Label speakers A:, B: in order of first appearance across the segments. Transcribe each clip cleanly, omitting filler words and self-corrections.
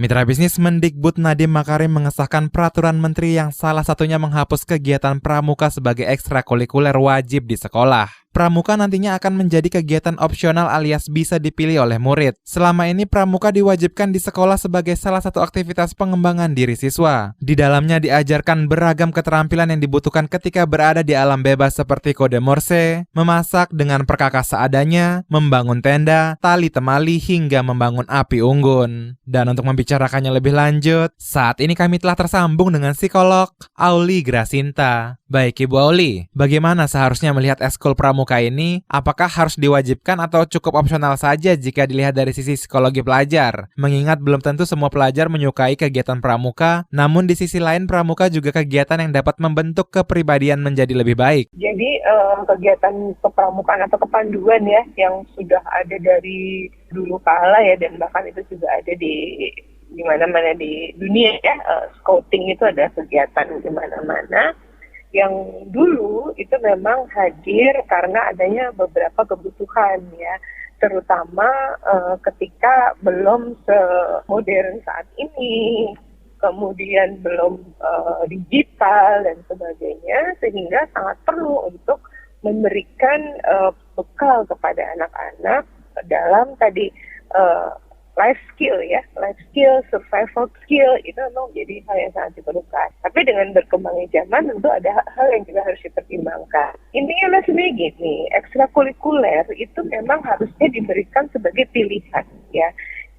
A: Mitra bisnis Mendikbud Nadiem Makarim mengesahkan peraturan menteri yang salah satunya menghapus kegiatan pramuka sebagai ekstrakurikuler wajib di sekolah. Pramuka nantinya akan menjadi kegiatan opsional alias bisa dipilih oleh murid. Selama ini pramuka diwajibkan di sekolah sebagai salah satu aktivitas pengembangan diri siswa. Di dalamnya diajarkan beragam keterampilan yang dibutuhkan ketika berada di alam bebas seperti kode Morse, memasak dengan perkakas seadanya, membangun tenda, tali temali hingga membangun api unggun. Dan untuk membicarakannya lebih lanjut, saat ini kami telah tersambung dengan psikolog Auli Grasinta. Baik Ibu Auli, bagaimana seharusnya melihat ekskul pramuka ini? Apakah harus diwajibkan atau cukup opsional saja jika dilihat dari sisi psikologi pelajar? Mengingat belum tentu semua pelajar menyukai kegiatan pramuka, namun di sisi lain pramuka juga kegiatan yang dapat membentuk kepribadian menjadi lebih baik.
B: Jadi kegiatan kepramukaan atau kepanduan ya yang sudah ada dari dulu kala ya, dan bahkan itu juga ada di mana-mana di dunia ya. Scouting itu ada kegiatan di mana-mana yang dulu itu memang hadir karena adanya beberapa kebutuhan ya, terutama ketika belum semodern saat ini, kemudian belum digital dan sebagainya, sehingga sangat perlu untuk memberikan bekal kepada anak-anak dalam tadi life skill, survival skill, itu memang menjadi hal yang sangat diperlukan. Tapi dengan berkembangnya zaman tentu ada hal yang juga harus dipertimbangkan. Intinya sebenarnya gini, ekstrakurikuler itu memang harusnya diberikan sebagai pilihan ya.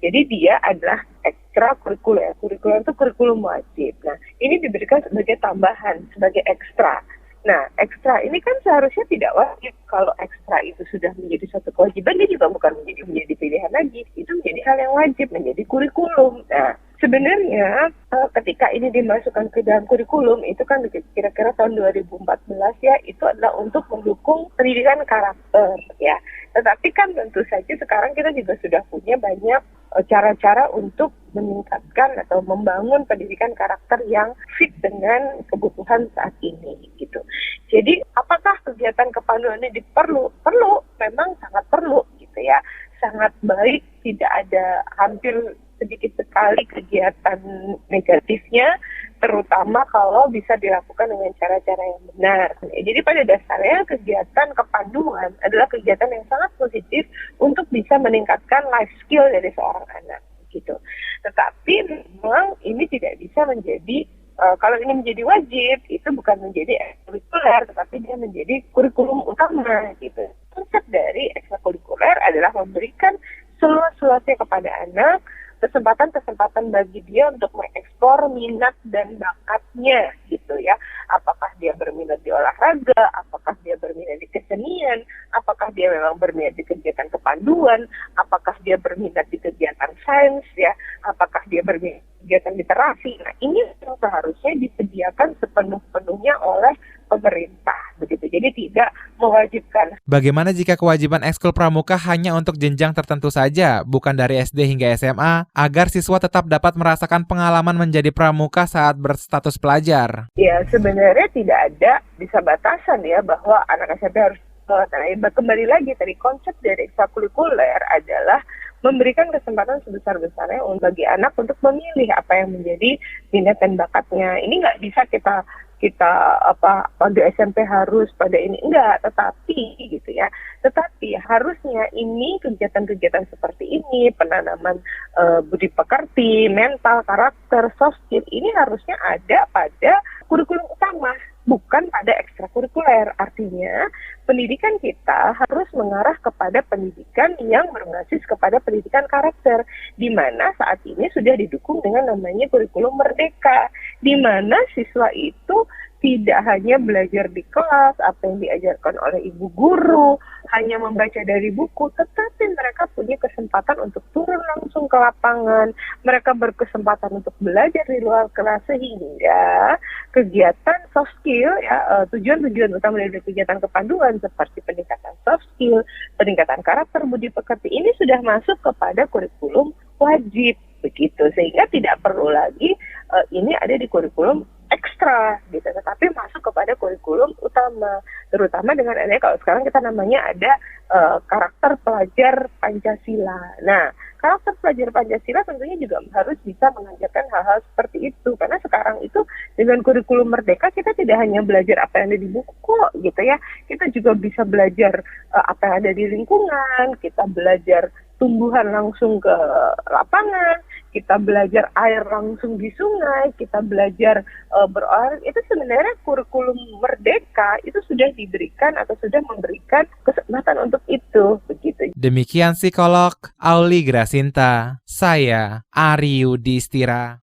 B: Jadi dia adalah ekstrakurikuler. Kurikuler itu kurikulum wajib. Nah, ini diberikan sebagai tambahan, sebagai ekstra. Nah, ekstra ini kan seharusnya tidak wajib. Kalau ekstra itu sudah menjadi suatu kewajiban, dia juga bukan menjadi pilihan lagi. Itu menjadi hal yang wajib, menjadi kurikulum. Nah, sebenarnya ketika ini dimasukkan ke dalam kurikulum, itu kan kira-kira tahun 2014 ya, itu adalah untuk mendukung pendidikan karakter ya. Tetapi kan tentu saja sekarang kita juga sudah punya banyak cara-cara untuk meningkatkan atau membangun pendidikan karakter yang fit dengan kebutuhan saat ini gitu. Jadi apakah kegiatan kepanduan ini perlu? Perlu, memang sangat perlu gitu ya. Sangat baik, tidak ada, hampir sedikit sekali kegiatan negatifnya, terutama kalau bisa dilakukan dengan cara-cara yang benar. Jadi pada dasarnya kegiatan kepanduan adalah kegiatan yang sangat positif untuk bisa meningkatkan life skill dari seorang anak gitu. Tetapi memang ini tidak bisa menjadi kalau ini menjadi wajib, itu bukan menjadi ekstrakurikuler, tetapi dia menjadi kurikulum utama gitu. Konsep dari ekstrakurikuler adalah memberikan seluas-luasnya kepada anak kesempatan-kesempatan bagi dia untuk mengeksplor minat dan bakatnya gitu ya. Apakah dia berminat di olahraga, apakah dia berminat di kesenian, apakah dia memang berminat di kegiatan kepanduan, apakah dia berminat di kegiatan sains ya, apakah dia berminat di kegiatan literasi. Nah, ini yang seharusnya disediakan sepenuh-penuhnya oleh pemerintah begitu. Jadi tidak mewajibkan.
A: Bagaimana jika kewajiban ekskul pramuka hanya untuk jenjang tertentu saja, bukan dari SD hingga SMA, agar siswa tetap dapat merasakan pengalaman menjadi pramuka saat berstatus pelajar?
B: Ya, sebenarnya tidak ada bisa batasan ya bahwa anak SMP harus kembali lagi tadi konsep dari ekstrakurikuler adalah memberikan kesempatan sebesar-besarnya bagi anak untuk memilih apa yang menjadi minat dan bakatnya. Ini nggak bisa kita pada SMP harus pada ini enggak, tetapi gitu ya. Tetapi harusnya ini kegiatan-kegiatan seperti ini, penanaman budi pekerti, mental, karakter, soft skill ini harusnya ada pada kurikulum utama, bukan pada ekstrakurikuler. Artinya pendidikan kita harus mengarah kepada pendidikan yang berbasis kepada pendidikan karakter, di mana saat ini sudah didukung dengan namanya kurikulum merdeka, di mana siswa itu tidak hanya belajar di kelas, apa yang diajarkan oleh ibu guru, hanya membaca dari buku, tetapi mereka punya kesempatan untuk turun langsung ke lapangan, mereka berkesempatan untuk belajar di luar kelas, sehingga kegiatan soft skill, ya, tujuan-tujuan utama dari kegiatan kepanduan seperti peningkatan soft skill, peningkatan karakter, budi pekerti, ini sudah masuk kepada kurikulum wajib, begitu, sehingga tidak perlu lagi ini ada di kurikulum ekstra gitu, tetapi masuk kepada kurikulum utama, terutama dengan adanya kalau sekarang kita namanya ada karakter pelajar Pancasila. Nah, karakter pelajar Pancasila tentunya juga harus bisa mengajarkan hal-hal seperti itu. Karena sekarang itu dengan kurikulum Merdeka kita tidak hanya belajar apa yang ada di buku gitu ya, kita juga bisa belajar apa yang ada di lingkungan, kita belajar tumbuhan langsung ke lapangan, kita belajar air langsung di sungai, kita belajar berolahraga. Itu sebenarnya kurikulum Merdeka itu sudah diberikan atau sudah memberikan kesempatan untuk itu, begitu.
A: Demikian psikolog Auli Grasinta, saya Ari Yudhistira.